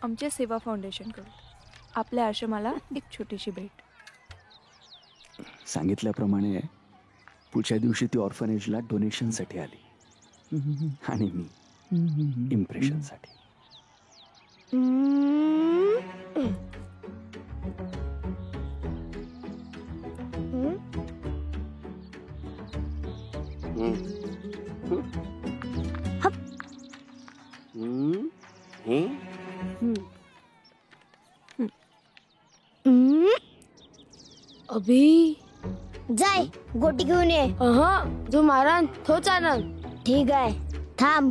आमच्या सेवा फाउंडेशन कडून आपल्या आश्रमाला एक छोटीशी भेट. सांगितल्याप्रमाणे पुढच्या दिवशी ती ऑर्फनेजला डोनेशनसाठी आली आणि मी इम्प्रेशनसाठी. अभि जाय गोटी घेऊन ये. जो मारन तोच आणन. ठीक आहे थांब.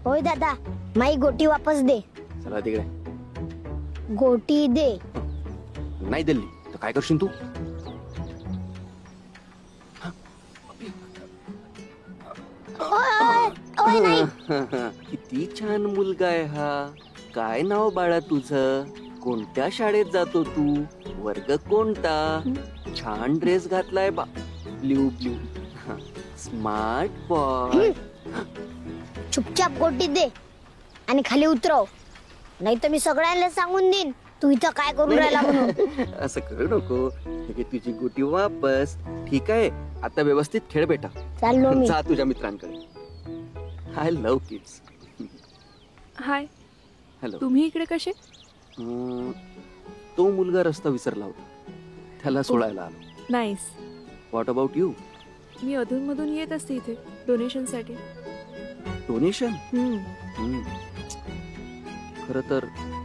होय दादा माई गोटी वापस दे. चला तिकडे. गोटी दे. नाही दिली तर काय करशील तू? ओय नाही. किती छान मुलगा आहे हा. काय नाव बाळा तुझं? कोणत्या शाळेत जातो तू? वर्ग कोणता? छान ड्रेस घातलाय बा. Blue blue. Smart boy. चुपचाप गोटी दे आणि खाली उतरव, नाही तर मी सगळ्यांना सांगून देईन तू इथं काय करून राहिला म्हणून. असं करू नको. हे तुझी गोटी वापस. ठीक आहे आता व्यवस्थित खेळ बेटा. चाललो मी. जा तुझ्या मित्रांकडे. I love kids. High, hello. तुम्ही इकडे कसे? तो मुलगा रस्ता विसरला होता, त्याला सोडायला आलो. नाईस. What about you? मी अधूनमधून येत असते इथे डोनेशनसाठी. डोनेशन? खरं तर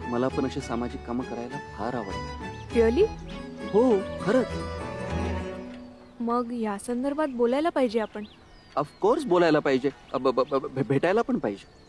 मला पण अशी सामाजिक कामं करायला फार आवडतात. रिअली? हो खरंच. मग या संदर्भात बोलायला पाहिजे आपण. ऑफकोर्स बोलायला पाहिजे. भेटायला पण पाहिजे.